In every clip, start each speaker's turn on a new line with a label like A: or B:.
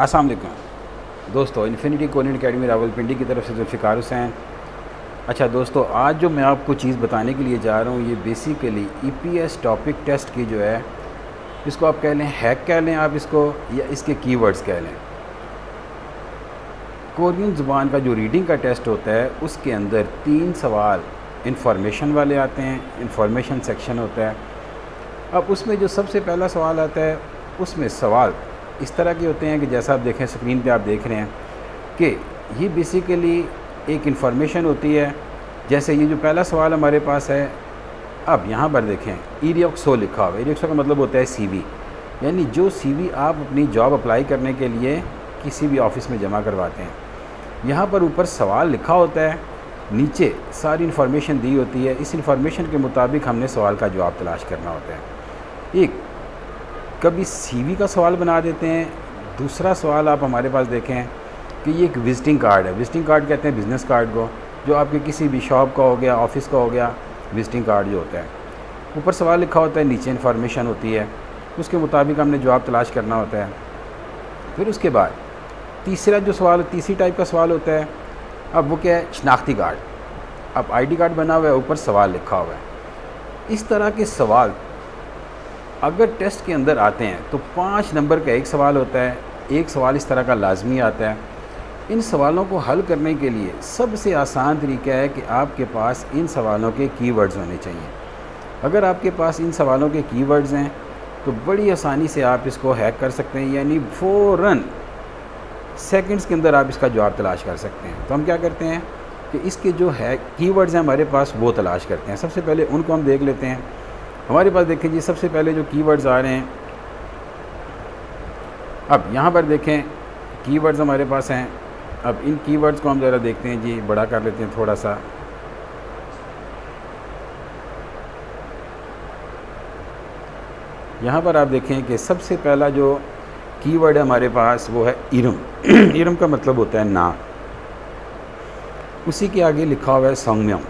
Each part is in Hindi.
A: अस्सलाम वालेकुम दोस्तों, इन्फिनिटी कोडिंग अकेडमी रावलपिंडी की तरफ से जुल्फ़िकार हुसैन। अच्छा दोस्तों, आज जो मैं आपको चीज़ बताने के लिए जा रहा हूँ, ये बेसिकली ईपीएस टॉपिक टेस्ट की जो है, इसको आप कह लें हैक कह लें आप इसको, या इसके कीवर्ड्स कह लें। कोरियन ज़ुबान का जो रीडिंग का टेस्ट होता है, उसके अंदर 3 सवाल इंफॉर्मेशन वाले आते हैं, इंफॉर्मेशन सेक्शन होता है। अब उसमें जो सबसे पहला सवाल आता है, उसमें सवाल इस तरह के होते हैं कि जैसा आप देखें स्क्रीन पे आप देख रहे हैं कि ये बेसिकली एक इंफॉर्मेशन होती है। जैसे ये जो पहला सवाल हमारे पास है, अब यहाँ पर देखें ईरियोक्सो लिखा हुआ है। ईरियोक्सो का मतलब होता है सीवी, यानी जो सीवी आप अपनी जॉब अप्लाई करने के लिए किसी भी ऑफिस में जमा करवाते हैं। यहाँ पर ऊपर सवाल लिखा होता है, नीचे सारी इन्फॉर्मेशन दी होती है। इस इन्फॉर्मेशन के मुताबिक हमने सवाल का जवाब तलाश करना होता है। एक कभी सीवी का सवाल बना देते हैं। दूसरा सवाल आप हमारे पास देखें कि ये एक विजिटिंग कार्ड है। विजिटिंग कार्ड कहते हैं बिज़नेस कार्ड को, जो आपके किसी भी शॉप का हो गया, ऑफिस का हो गया, विजिटिंग कार्ड जो होता है। ऊपर सवाल लिखा होता है, नीचे इन्फॉर्मेशन होती है, उसके मुताबिक हमने जवाब तलाश करना होता है। फिर उसके बाद तीसरा जो सवाल, तीसरी टाइप का सवाल होता है, अब वो क्या है, शनाख्ती कार्ड। अब आईडी कार्ड बना हुआ है, ऊपर सवाल लिखा हुआ है। इस तरह के सवाल अगर टेस्ट के अंदर आते हैं तो 5 नंबर का एक सवाल होता है। एक सवाल इस तरह का लाजमी आता है। इन सवालों को हल करने के लिए सबसे आसान तरीका है कि आपके पास इन सवालों के कीवर्ड्स होने चाहिए। अगर आपके पास इन सवालों के कीवर्ड्स हैं तो बड़ी आसानी से आप इसको हैक कर सकते हैं, यानी फ़ौरन सेकंड्स के अंदर आप इसका जवाब तलाश कर सकते हैं। तो हम क्या करते हैं कि इसके जो है कीवर्ड्स हैं हमारे पास, वो तलाश करते हैं। सबसे पहले उनको हम देख लेते हैं। हमारे पास देखें जी, सबसे पहले जो कीवर्ड्स आ रहे हैं, अब यहाँ पर देखें कीवर्ड्स हमारे पास हैं। अब इन कीवर्ड्स को हम ज़रा देखते हैं जी, बड़ा कर लेते हैं थोड़ा सा। यहाँ पर आप देखें कि सबसे पहला जो कीवर्ड है हमारे पास वो है इरम। इरम का मतलब होता है नाम। उसी के आगे लिखा हुआ है संगम्यम,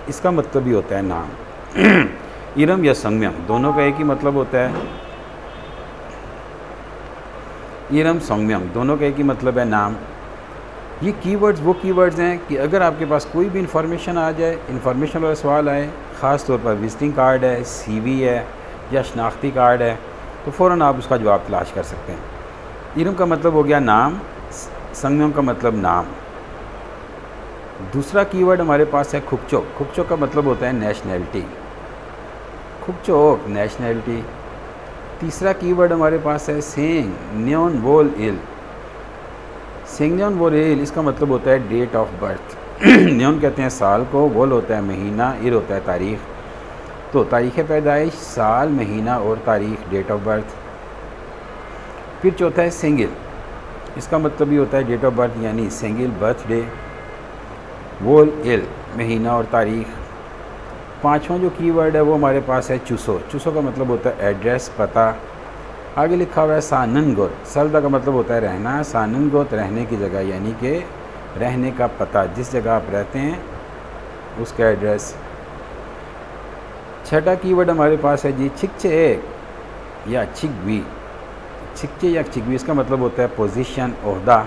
A: इसका मतलब भी होता है नाम। इरम या संगम्यम दोनों का एक ही मतलब होता है। इरम संगम्यम दोनों का एक ही मतलब है नाम। ये कीवर्ड्स वो कीवर्ड्स हैं कि अगर आपके पास कोई भी इंफॉर्मेशन आ जाए, इंफॉर्मेशन वाला सवाल आए, ख़ास तौर पर विजिटिंग कार्ड है, सीवी है या शनाख्ती कार्ड है, तो फ़ौरन आप उसका जवाब तलाश कर सकते हैं। इरम का मतलब हो गया नाम, संगम्यम का मतलब नाम। दूसरा कीवर्ड हमारे पास है खुकचोक। खुकचोक का मतलब होता है नेशनैलिटी। खुकचोक नेशनैलिटी। तीसरा कीवर्ड हमारे पास है सेंग न्योन वोल इल। सेंग न्योन वोल इल, इसका मतलब होता है डेट ऑफ बर्थ। न्योन कहते हैं साल को, वोल होता है महीना, इल होता है तारीख़। तो तारीख़ पैदाइश, साल, महीना और तारीख़, डेट ऑफ बर्थ। फिर चौथा है सिंगल, इसका मतलब भी होता है डेट ऑफ बर्थ, यानी सिंगल बर्थडे। वोल इल, महीना और तारीख़। पांचवा जो कीवर्ड है वो हमारे पास है चुसो। चुसो का मतलब होता है एड्रेस, पता। आगे लिखा हुआ है साननगोत। सलदा का मतलब होता है रहना, साननगोत रहने की जगह, यानी कि रहने का पता, जिस जगह आप रहते हैं उसका एड्रेस। छठा कीवर्ड हमारे पास है जी छिकचे या छिकवी। छिकचे या छिकवी, इसका मतलब होता है पोजीशन, ओहदा,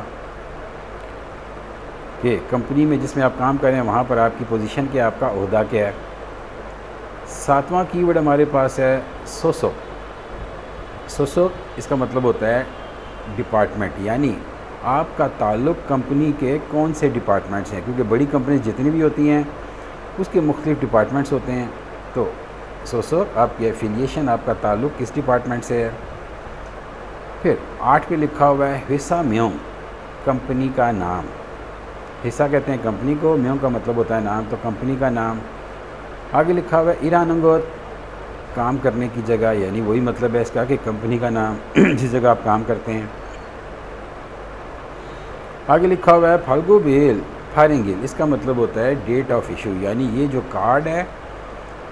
A: कि कंपनी में जिसमें आप काम करें वहाँ पर आपकी पोजीशन क्या, आपका ओहदा क्या है। सातवां कीवर्ड हमारे पास है सोसो। सोसो इसका मतलब होता है डिपार्टमेंट, यानी आपका ताल्लुक़ कंपनी के कौन से डिपार्टमेंट्स हैं, क्योंकि बड़ी कंपनी जितनी भी होती हैं उसके मुख्तलिफ डिपार्टमेंट्स होते हैं। तो सोसो आपकी एफिलिएशन, आपका ताल्लुक़ किस डिपार्टमेंट से है। फिर 8 पे लिखा हुआ है हिस्सा म्यों, कंपनी का नाम। हिस्सा कहते हैं कंपनी को, म्यों का मतलब होता है नाम, तो कंपनी का नाम। आगे लिखा हुआ है ईरानंगोत, काम करने की जगह, यानी वही मतलब है इसका कि कंपनी का नाम जिस जगह आप काम करते हैं। आगे लिखा हुआ है फाल्गुबिल फारिंगिल, इसका मतलब होता है डेट ऑफ इशू, यानी ये जो कार्ड है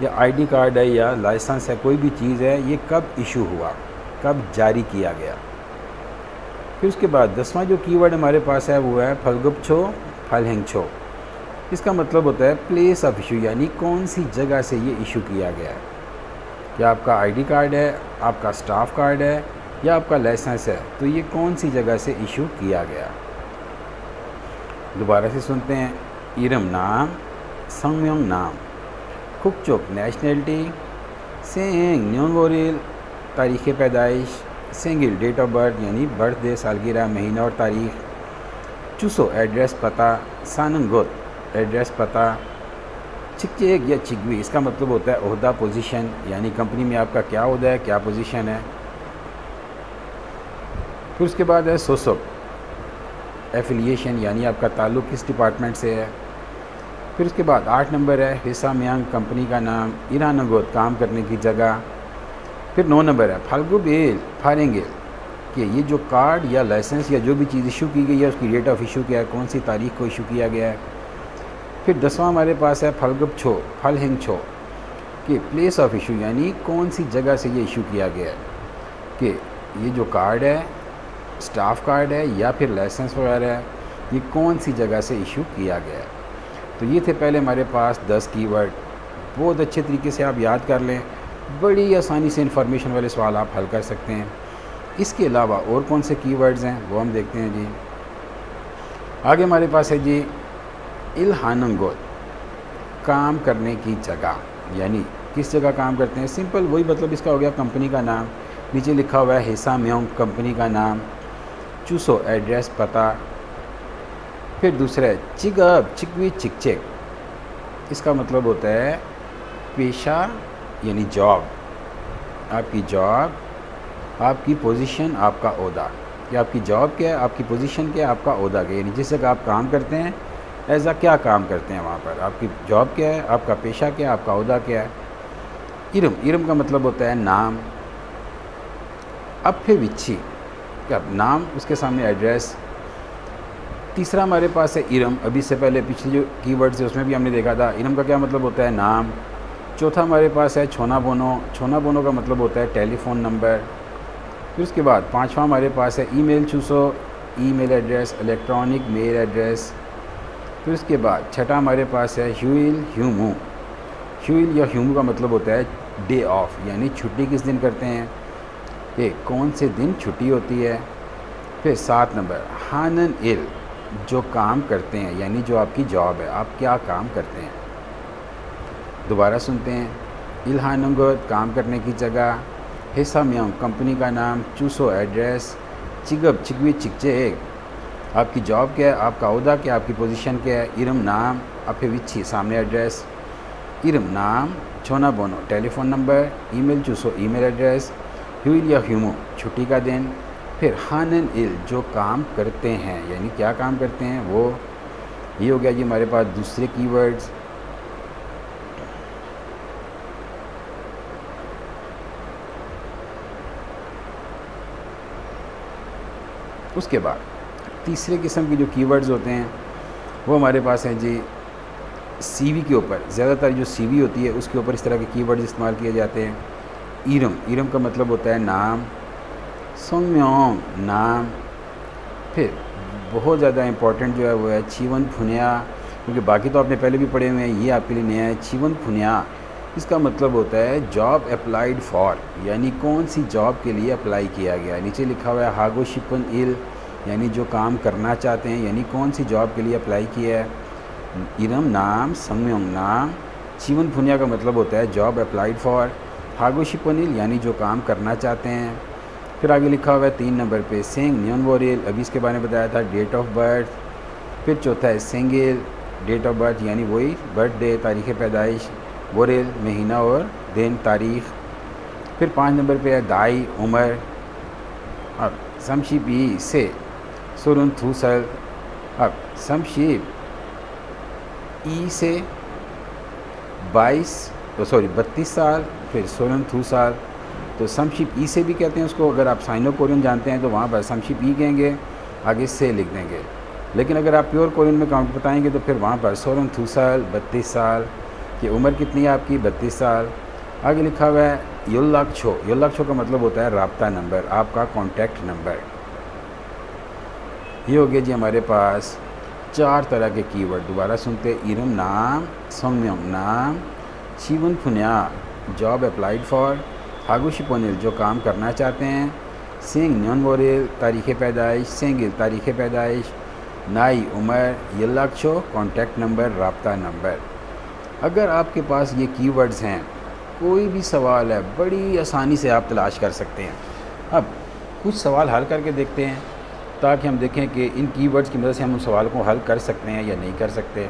A: या आईडी कार्ड है या लाइसेंस है, कोई भी चीज़ है, ये कब इशू हुआ, कब जारी किया गया। फिर उसके बाद 10वां जो कीवर्ड हमारे पास है वो है फलगुपछो फलहेंगछो। इसका मतलब होता है प्लेस ऑफ इशू, यानी कौन सी जगह से ये इशू किया गया है। क्या आपका आईडी कार्ड है, आपका स्टाफ कार्ड है, या आपका लाइसेंस है तो ये कौन सी जगह से इशू किया गया। दोबारा से सुनते हैं। इरम नाम, संगम्योंग नाम, खुकचोक नेशनलिटी, सेंग न्योनवोरिल तारीख़ पैदाइश, सेंगिल डेट ऑफ बर्थ यानी बर्थडे सालगिरह महीना और तारीख़, चूसो एड्रेस पता, सानंगोत एड्रेस पता, चिकचेक या चिकवी इसका मतलब होता है ओहदा पोजीशन यानी कंपनी में आपका क्या ओहदा है, क्या पोजीशन है। फिर उसके बाद है सोसोक एफिलिएशन यानी आपका ताल्लुक़ किस डिपार्टमेंट से है। फिर उसके बाद 8 नंबर है हिस्सा म्यांग कंपनी का नाम, ईरानगोत काम करने की जगह। फिर 9 नंबर है फाल्गुबेल फारेंगे कि ये जो कार्ड या लाइसेंस या जो भी चीज़ इशू की गई है उसकी डेट ऑफ इशू क्या है, कौन सी तारीख को इशू किया गया है। फिर 10वां हमारे पास है फलगब छो फलहिंग छो कि प्लेस ऑफ इशू यानी कौन सी जगह से ये इशू किया गया है कि ये जो कार्ड है स्टाफ कार्ड है या फिर लाइसेंस वगैरह है ये कौन सी जगह से इशू किया गया है। तो ये थे पहले हमारे पास 10 कीवर्ड। बहुत अच्छे तरीके से आप याद कर लें, बड़ी आसानी से इंफॉर्मेशन वाले सवाल आप हल कर सकते हैं। इसके अलावा और कौन से कीवर्ड्स हैं वो हम देखते हैं जी। आगे हमारे पास है जी इल्हानंगोत काम करने की जगह यानी किस जगह काम करते हैं। सिंपल वही मतलब इसका हो गया कंपनी का नाम, नीचे लिखा हुआ है हिस्सा म्योंग कंपनी का नाम, चूसो एड्रेस पता। फिर दूसरा है चिगब चिकवी चिकचेक इसका मतलब होता है पेशा यानी जॉब, आपकी जॉब, आपकी पोजीशन, आपका ओहदा कि आपकी जॉब क्या है, आपकी पोजीशन क्या है, आपका ओहदा क्या है यानी जिस जगह आप काम करते हैं ऐसा क्या काम करते हैं वहाँ पर, आपकी जॉब क्या है, आपका पेशा क्या है, आपका ओहदा क्या है। इरम इरम का मतलब होता है नाम। अब फिर विच्छी क्या नाम, उसके सामने एड्रेस। तीसरा हमारे पास है इरम, अभी से पहले पिछले जो कीवर्ड्स है उसमें भी हमने देखा था इरम का क्या मतलब होता है नाम। चौथा हमारे पास है छोना बोनो, छोना बोनो का मतलब होता है टेलीफ़ोन नंबर। फिर उसके बाद 5वां हमारे पास है ईमेल चूसो, email address, electronic mail address. फिर उसके बाद 6ठा हमारे पास है ह्यूइल ह्यूमू, ह्यूइल या ह्यूमू का मतलब होता है डे ऑफ यानी छुट्टी किस दिन करते हैं, ये कौन से दिन छुट्टी होती है। फिर 7 नंबर हानन इल जो काम करते हैं यानी जो आपकी जॉब है, आप क्या काम करते हैं। दोबारा सुनते हैं। इल्हानंगोत काम करने की जगह, हिस्सा म्योंग कंपनी का नाम, चूसो एड्रेस, चिगब चिकवी चिकचेक आपकी जॉब क्या है, आपका ओहदा क्या है, आपकी पोजीशन क्या है। इरम नाम, अफेविच्छी सामने एड्रेस, इरम नाम, छोना बोनो टेलीफ़ोन नंबर, ईमेल चूसो ईमेल एड्रेस, ह्यूइल या ह्यूमो छुट्टी का दिन। फिर हानन इल जो काम करते हैं यानी क्या काम करते हैं वो। ये हो गया जी हमारे पास दूसरे कीवर्ड्स। उसके बाद तीसरे किस्म के जो कीवर्ड्स होते हैं वो हमारे पास हैं जी सीवी के ऊपर। ज़्यादातर जो सीवी होती है उसके ऊपर इस तरह के कीवर्ड्स इस्तेमाल किए जाते हैं। इरम इरम का मतलब होता है नाम, सोंगम्योंग नाम। फिर बहुत ज़्यादा इंपॉर्टेंट जो है वो है चीवन फुनिया, क्योंकि बाकी तो आपने पहले भी पढ़े हुए हैं, ये आपके लिए नया है। चीवन फुनिया इसका मतलब होता है जॉब अप्लाइड फॉर यानी कौन सी जॉब के लिए अप्लाई किया गया। नीचे लिखा हुआ है हागो शिपन इल यानी जो काम करना चाहते हैं यानी कौन सी जॉब के लिए अप्लाई किया है। इरम नाम, संगम्योंग नाम, चीवन फुनिया का मतलब होता है जॉब अप्लाइड फॉर, हागो शिपन इल यानी जो काम करना चाहते हैं। फिर आगे लिखा हुआ है 3 नंबर पे सेंग न्योनवोरिल, अभी इसके बारे में बताया था, डेट ऑफ बर्थ। फिर चौथा है सेंगिल डेट ऑफ बर्थ यानी वही बर्थडे तारीख़ पैदाइश, वोरेल महीना और दिन तारीख़। फिर 5 नंबर पे है दाई उम्र। अब समशीप ई से सुरुन थूसल, अब समशीप ई से 32 साल, फिर सोलन थू साल। तो समशिप ई से भी कहते हैं उसको, अगर आप साइनो कोरियन जानते हैं तो वहाँ पर समशिप ई कहेंगे, आगे से लिख देंगे। लेकिन अगर आप प्योर कोरियन में काउंट बताएंगे तो फिर वहाँ पर सोलन थू साल 32 साल की उम्र कितनी है आपकी 32 साल। आगे लिखा हुआ है योल्लाक्षो, योल्लाक्षो का मतलब होता है राब्ता नंबर, आपका कॉन्टैक्ट नंबर। ये हो गया जी हमारे पास 4 तरह के कीवर्ड। दोबारा सुनते, इरम नाम, सोंगम्योंग नाम, चीवन फुनिया जॉब अप्लाइड फॉर, हागो शिपोनिल जो काम करना चाहते हैं, सिंह न्योन वोरेल तारीख़ पैदाइश, सेंगिल तारीख़ पैदाइश, नाई उमर, यल्लाक्षो कॉन्टैक्ट नंबर, राब्ता नंबर। अगर आपके पास ये कीवर्ड्स हैं, कोई भी सवाल है बड़ी आसानी से आप तलाश कर सकते हैं। अब कुछ सवाल हल करके देखते हैं ताकि हम देखें कि इन कीवर्ड्स की मदद से हम उन सवाल को हल कर सकते हैं या नहीं कर सकते।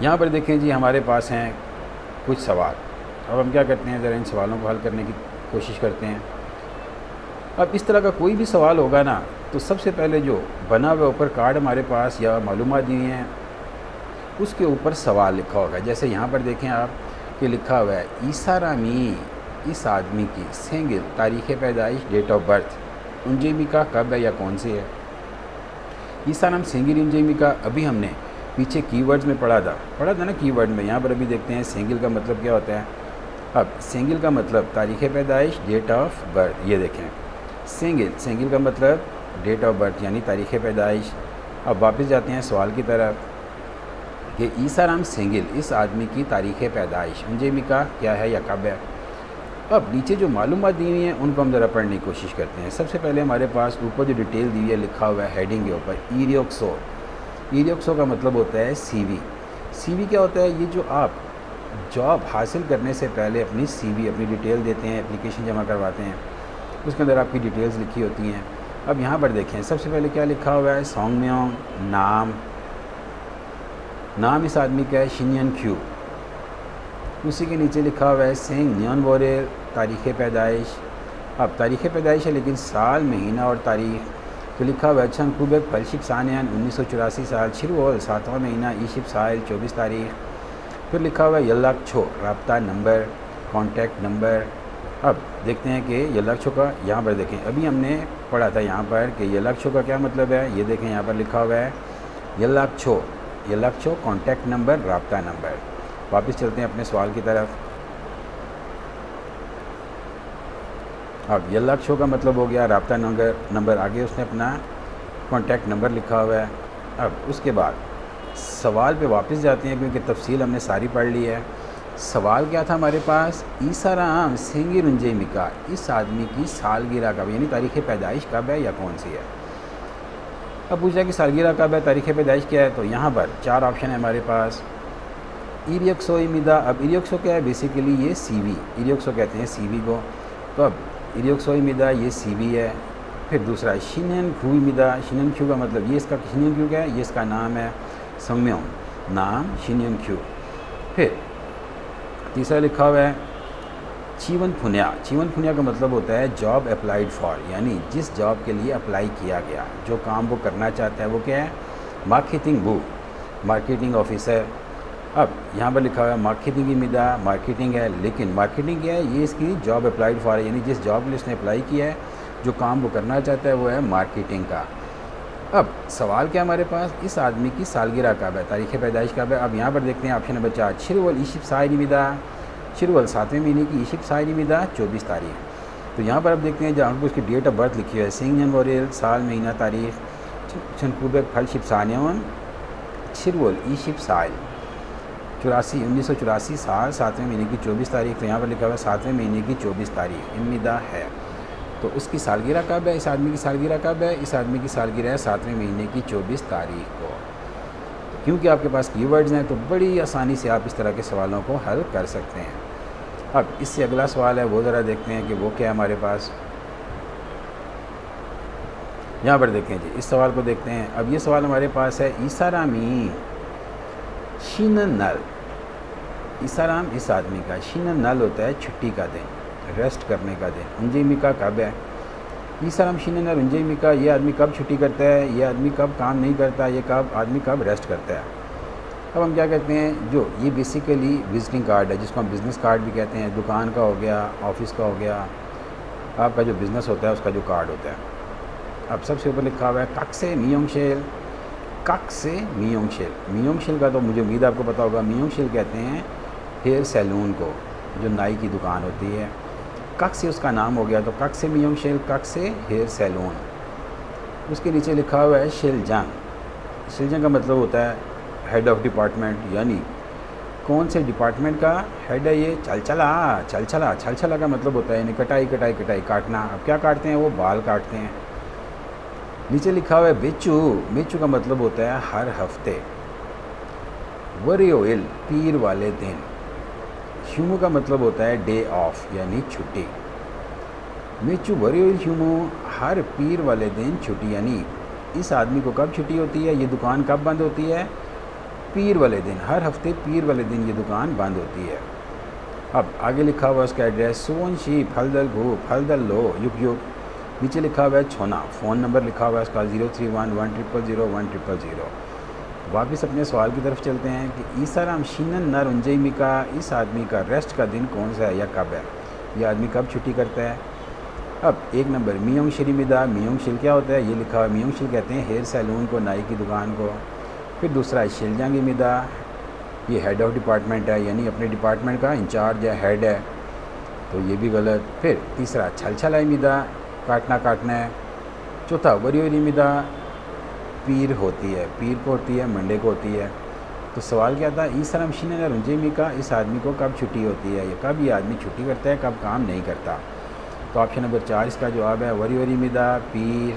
A: यहाँ पर देखें जी, हमारे पास हैं कुछ सवाल। अब हम क्या करते हैं, ज़रा इन सवालों को हल करने की कोशिश करते हैं। अब इस तरह का कोई भी सवाल होगा ना, तो सबसे पहले जो बना हुआ ऊपर कार्ड हमारे पास या मालूमात दी हुई हैं, उसके ऊपर सवाल लिखा होगा। जैसे यहाँ पर देखें आप कि लिखा हुआ है ईसा रामी, इस आदमी की सेंगिल तारीख़ पैदाइश, डेट ऑफ बर्थ, उंजेमिका कब है या कौन सी है। ईसा नाम सेंगिल उंजेमिका अभी हमने पीछे कीवर्ड्स में पढ़ा था ना कीवर्ड में। यहाँ पर अभी देखते हैं सेंगिल का मतलब क्या होता है। अब सेंगिल का मतलब तारीख़ पैदाइश, डेट ऑफ बर्थ। ये देखें सेंगिल का मतलब डेट ऑफ बर्थ यानी तारीख़ पैदाइश। अब वापस जाते हैं सवाल की तरफ कि ईसा राम सेंगिल, इस आदमी की तारीख़ पैदाइश, उंजेमिका क्या है या कब है। अब नीचे जो मालूमात दी हुई हैं उनको हम ज़रा पढ़ने की कोशिश करते हैं। सबसे पहले हमारे पास ऊपर जो डिटेल दी हुई है, लिखा हुआ है हेडिंग के ऊपर ईरियोक्सो। ईरियोक्सो का मतलब होता है सीवी। सीवी क्या होता है, ये जो आप जॉब हासिल करने से पहले अपनी सीवी, अपनी डिटेल देते हैं, एप्लीकेशन जमा करवाते हैं, उसके अंदर आपकी डिटेल्स लिखी होती हैं। अब यहाँ पर देखें सबसे पहले क्या लिखा हुआ है, सोंगम्योंग, नाम इस आदमी का है शिनयन क्यू। उसी के नीचे लिखा हुआ है सेंग न्योन वोरेल, तारीख़ पैदाइश। अब तारीख़ पैदाइश है लेकिन साल, महीना और तारीख़ तो लिखा हुआ है छंकुबेक फलशिप सानियन 1984 साल, छिरुओल 7वां महीना, ईशिप साल 24 तारीख़। फिर लिखा हुआ है यल्लाक्षो, राब्ता नंबर, कॉन्टैक्ट नंबर। अब देखते हैं कि यल्लाक्षो का, यहाँ पर देखें अभी हमने पढ़ा था यहाँ पर कि यल्लाक्षो का क्या मतलब है। ये देखें यहाँ पर लिखा हुआ है यल्लाक्षो कॉन्टैक्ट नंबर, राब्ता नंबर। वापस चलते हैं अपने सवाल की तरफ। अब यल्लाक्षो का मतलब हो गया राब्ता नंबर, आगे उसने अपना कॉन्टैक्ट नंबर लिखा हुआ है। अब उसके बाद सवाल पे वापस जाते हैं क्योंकि तफसील हमने सारी पढ़ ली है। सवाल क्या था हमारे पास, ईसा राम सेंगिल उंजेमिका, इस आदमी की सालगिरह कब यानी तारीख़ पैदाइश कब है या कौन सी है। अब पूछा कि सालगिरह कब है, तारीख़ पैदाइश क्या है, तो यहाँ पर 4 ऑप्शन है हमारे पास। ईरियोक्सो इमिदा। अब ईरियोक्सो क्या है, बेसिकली ये सीवी, ईरियोक्सो कहते हैं सीवी को। तो अब ईरियोक्सो इमिदा ये सीवी है। फिर दूसरा शिनयन खू इमिदा, शिनयन खू का मतलब ये इसका शिनयन खू क्या है, ये इसका नाम है, सम्यों नाम शिनयन खू। फिर तीसरा लिखा हुआ है चीवन फुनिया का मतलब होता है जॉब अप्लाइड फॉर, यानी जिस जॉब के लिए अप्लाई किया गया, जो काम वो करना चाहता है वो क्या है, मार्केटिंग ऑफिसर। अब यहाँ पर लिखा हुआ है मार्केटिंग की मिदा, मार्केटिंग है लेकिन मार्केटिंग क्या है, ये इसकी जॉब अप्लाइड फॉर है, यानी जिस जॉब के लिए उसने अप्लाई किया है, जो काम वो करना चाहता है वो है मार्केटिंग का। अब सवाल क्या हमारे पास, इस आदमी की सालगिरह कब है, तारीख़ पैदाइश कब है। अब यहाँ पर देखते हैं ऑप्शन नंबर 4, छिरुवल ईशिप साइरी मिदा, छिरुवल 7वें महीने की, ईशिप साइरी मिदा 24 तारीख। तो यहाँ पर अब देखते हैं जहाँ पर उसकी डेट ऑफ बर्थ लिखी है, सिंगन वोरेल, साल, महीना, तारीख, छनकुबेक फलशिप सानियन, छिरुवल ईशिप साइल 1984 साल, 7वें महीने की 24 तारीख। तो यहाँ पर लिखा हुआ है 7वें महीने की 24 तारीख इम्मिदा है। तो उसकी सालगिरह कब है, इस आदमी की सालगिरह कब है, इस आदमी की सालगिरह है 7वें महीने की 24 तारीख को। तो क्योंकि आपके पास कीवर्ड्स हैं तो बड़ी आसानी से आप इस तरह के सवालों को हल कर सकते हैं। अब इससे अगला सवाल है वो ज़रा देखते हैं कि वो क्या है हमारे पास। यहाँ पर देखें जी, इस सवाल को देखते हैं। अब ये सवाल हमारे पास है ईसा रामी शीनन नल, ईसा राम इस आदमी का, शीनन नल होता है छुट्टी का दिन, रेस्ट करने का दिन, उंजेमिका कब है। ईसा राम शीनन नल उंजेमिका, ये आदमी कब छुट्टी करता है, ये आदमी कब काम नहीं करता, ये आदमी कब रेस्ट करता है। अब हम क्या कहते हैं, जो ये बेसिकली विजिटिंग कार्ड है जिसको हम बिज़नेस कार्ड भी कहते हैं, दुकान का हो गया, ऑफिस का हो गया, आपका जो बिज़नेस होता है उसका जो कार्ड होता है। अब सबसे ऊपर लिखा हुआ है कक से मियोंगशेल, कक से मियोंगशेल। मियोंगशेल का तो मुझे उम्मीद आपको पता होगा, मियोंगशेल कहते हैं हेयर सैलून को, जो नाई की दुकान होती है। कक से उसका नाम हो गया, तो कक से मियोंगशेल, कक से हेयर सैलून। उसके नीचे लिखा हुआ है शिलजंग। शिलजंग का मतलब होता है हेड ऑफ डिपार्टमेंट, यानी कौन से डिपार्टमेंट का हेड है ये? चल चला का मतलब होता है यानी कटाई काटना। अब क्या काटते हैं? वो बाल काटते हैं। नीचे लिखा हुआ है बेचू का मतलब होता है हर हफ्ते। वरियोइल पीर वाले दिन। ह्यूमो का मतलब होता है डे ऑफ यानी छुट्टी। मेचू वरियोइल ह्यूमो हर पीर वाले दिन छुट्टी, यानी इस आदमी को कब छुट्टी होती है, ये दुकान कब बंद होती है? पीर वाले दिन। हर हफ्ते पीर वाले दिन ये दुकान बंद होती है। अब आगे लिखा हुआ है उसका एड्रेस सोन शी फलदल घू फलदल लो युग। नीचे लिखा हुआ है छोना। फ़ोन नंबर लिखा हुआ है उसका 031-1000-1000। वापस अपने सवाल की तरफ चलते हैं कि ईसाराम शीनन नर उंजयमी का इस आदमी का रेस्ट का दिन कौन सा है या कब है? ये आदमी कब छुट्टी करता है? अब एक नंबर मियोंग शरीमिदा। मियोंग शिल क्या होता है? ये लिखा हुआ है मियोंग शिल कहते हैं हेयर सैलून को, नाई की दुकान को। फिर दूसरा है शिलजांगी मिदा, ये हेड ऑफ डिपार्टमेंट है यानी अपने डिपार्टमेंट का इंचार्ज है, हेड है, तो ये भी गलत। फिर तीसरा छलछलाई मिदा, काटना है। चौथा वरियोरी मिदा, पीर होती है, पीर को होती है, मंडे को होती है। तो सवाल क्या था? ईसरा मशीन रुंजेमी का इस आदमी को कब छुट्टी होती है या कब ये आदमी छुट्टी करता है, कब काम नहीं करता? तो ऑप्शन नंबर 4 इसका जवाब है वरी मिदा पीर।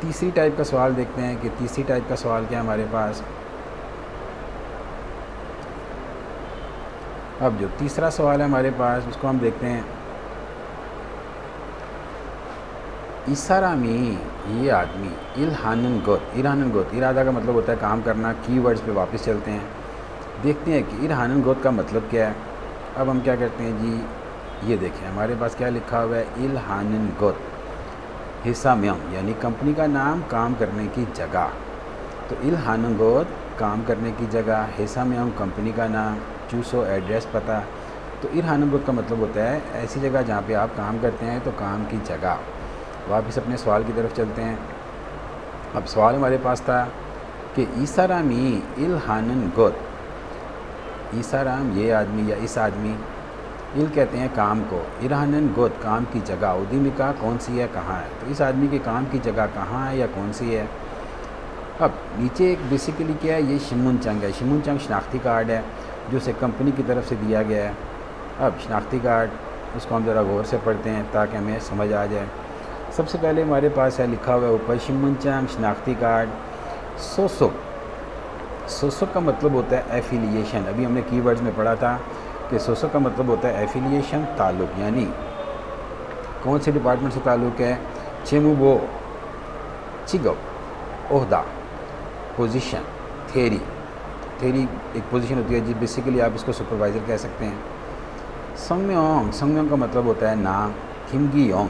A: तीसरी टाइप का सवाल देखते हैं कि तीसरी टाइप का सवाल क्या है हमारे पास। अब जो तीसरा सवाल है हमारे पास उसको हम देखते हैं। इसारामी ये आदमी इलहानन गोत, इरादा का मतलब होता है काम करना। कीवर्ड्स पे वापस चलते हैं, देखते हैं कि इरहानन गोत का मतलब क्या है। अब हम क्या करते हैं जी, ये देखें हमारे पास क्या लिखा हुआ है इलहानन गोत हिस्सा म्योंग यानी कंपनी का नाम, काम करने की जगह। तो इलहानन गोत काम करने की जगह, हिस्सा म्योंग कंपनी का नाम, चूसो एड्रेस पता। तो इरहानन गोत का मतलब होता है ऐसी जगह जहाँ पे आप काम करते हैं, तो काम की जगह। वापस अपने सवाल की तरफ चलते हैं। अब सवाल हमारे पास था कि ईसारामी इलहानन गोत, ईसाराम ये आदमी या इस आदमी, इल कहते हैं काम को, इरहानन गोत काम की जगह, उदीमिका कौन सी है, कहाँ है। तो इस आदमी के काम की जगह कहाँ है या कौन सी है। अब नीचे एक बेसिकली क्या है, ये शिमुनचंग है। शिमुनचंग शनाख्ती कार्ड है जो उसे कंपनी की तरफ से दिया गया है। अब शनाख्ती कार्ड उसको हम ज़रा गौर से पढ़ते हैं ताकि हमें समझ आ जाए। सबसे पहले हमारे पास है लिखा हुआ है ऊपर शिमुनचंग शनाख्ती कार्ड। सोसो का मतलब होता है एफिलिएशन। अभी हमने कीवर्ड्स में पढ़ा था कि सोसो का मतलब होता है एफिलिएशन, ताल्लुक़, यानी कौन से डिपार्टमेंट से ताल्लुक़ है। चेमुबो चिगो ओहदा, पोजीशन, थेरी एक पोजीशन होती है जी, बेसिकली आप इसको सुपरवाइज़र कह सकते हैं। संगम्योंग का मतलब होता है नाम। किमगीयोंग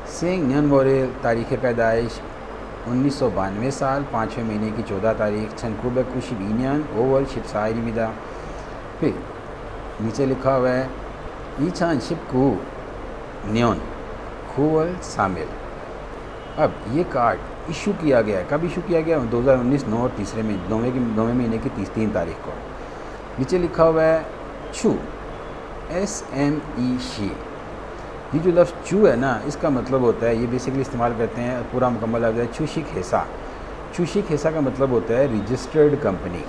A: सेंग न्यनवोरे तारीख़ पैदाइश 1992 साल 5वें महीने की 14 तारीख। छनकुबे कुशिबिनियन ओवल शिपसाइरी मिदा। फिर नीचे लिखा हुआ है ईछान शिपकू न्योन खूवल शामिल। अब ये कार्ड इशू किया गया है, कब इशू किया गया? 2019 9वें महीने की 3 तारीख को। नीचे लिखा हुआ है छू SME शी। ये जो लफ्ज़ चू है ना, इसका मतलब होता है, ये बेसिकली इस्तेमाल करते हैं पूरा मुकम्मल आ जाए चूशिक हिस्सा। चूशिक हिस्सा का मतलब होता है रजिस्टर्ड कंपनी।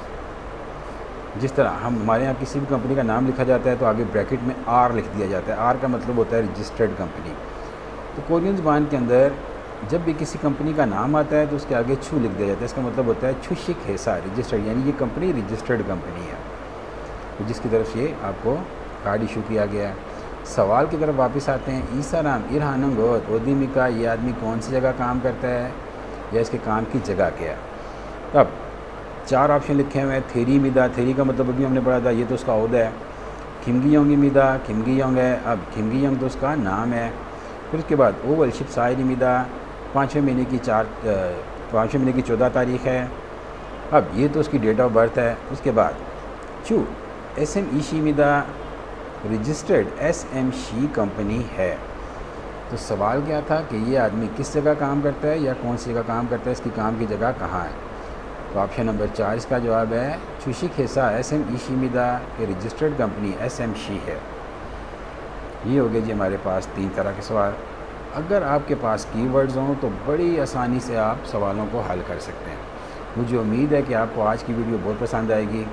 A: जिस तरह हमारे यहाँ किसी भी कंपनी का नाम लिखा जाता है तो आगे ब्रैकेट में R लिख दिया जाता है। R का मतलब होता है रजिस्टर्ड कंपनी। तो कोरियन ज़बान के अंदर जब भी किसी कंपनी का नाम आता है तो उसके आगे छू लिख दिया जाता है। इसका मतलब होता है छुशिक हिस्सा, रजिस्टर्ड, यानी ये कंपनी रजिस्टर्ड कंपनी है, तो जिसकी तरफ से आपको कार्ड इशू किया गया है। सवाल की तरफ वापस आते हैं। ईसाराम इरहानन गोत ओदीमिका, ये आदमी कौन सी जगह काम करता है या इसके काम की जगह क्या है। अब 4 ऑप्शन लिखे हुए हैं। थेरी मिदा, थेरी का मतलब अभी हमने पढ़ा था, ये तो उसका ओहदा है। खिमगीयोंग मिदा, खिमगीयोंग है। अब खिमगीयोंग तो उसका नाम है। फिर उसके बाद ओवल शिप साइरी मिदा 5वें महीने की 14 तारीख है। अब ये तो उसकी डेट ऑफ बर्थ है। उसके बाद चू SM शी मिदा रजिस्टर्ड SM शी कंपनी है। तो सवाल क्या था कि ये आदमी किस जगह काम करता है या कौन सी जगह काम करता है, इसकी काम की जगह कहाँ है। तो ऑप्शन नंबर 4 इसका जवाब है चुशिक हिस्सा SM शी मिदा के रजिस्टर्ड कंपनी SM शी है। ये हो गए जी हमारे पास 3 तरह के सवाल। अगर आपके पास कीवर्ड्स हों तो बड़ी आसानी से आप सवालों को हल कर सकते हैं। मुझे उम्मीद है कि आपको आज की वीडियो बहुत पसंद आएगी।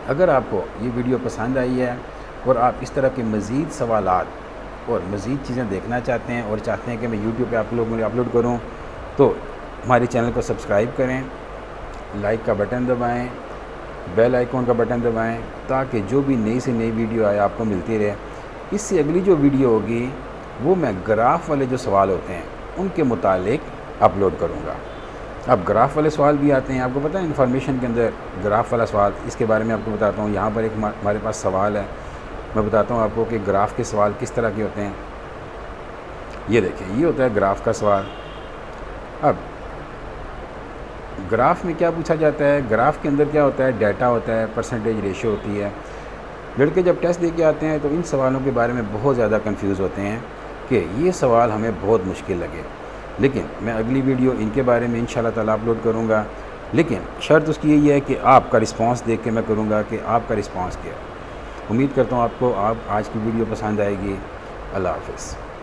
A: अगर आपको ये वीडियो पसंद आई है और आप इस तरह के मज़ीद सवालात और मज़ीद चीज़ें देखना चाहते हैं और चाहते हैं कि मैं यूट्यूब पे आप लोगों को अपलोड करूं, तो हमारे चैनल को सब्सक्राइब करें, लाइक का बटन दबाएं, बेल आइकॉन का बटन दबाएं, ताकि जो भी नई से नई वीडियो आए आपको मिलती रहे। इससे अगली जो वीडियो होगी वो मैं ग्राफ वाले जो सवाल होते हैं उनके मुतालिक अपलोड करूँगा। अब ग्राफ वाले सवाल भी आते हैं, आपको पता है इन्फॉर्मेशन के अंदर ग्राफ वाला सवाल, इसके बारे में आपको बताता हूँ। यहाँ पर एक हमारे पास सवाल है, मैं बताता हूँ आपको कि ग्राफ के सवाल किस तरह के होते हैं। ये देखें, ये होता है ग्राफ का सवाल। अब ग्राफ में क्या पूछा जाता है, ग्राफ के अंदर क्या होता है, डाटा होता है, परसेंटेज रेशो होती है। लड़के जब टेस्ट दे के आते हैं तो इन सवालों के बारे में बहुत ज़्यादा कंफ्यूज होते हैं कि ये सवाल हमें बहुत मुश्किल लगे, लेकिन मैं अगली वीडियो इनके बारे में इंशाल्लाह ताला अपलोड करूँगा। लेकिन शर्त उसकी यही है कि आपका रिस्पांस देख के मैं करूँगा कि आपका रिस्पांस क्या है। उम्मीद करता हूँ आपको आज की वीडियो पसंद आएगी। अल्लाह हाफ़िज़।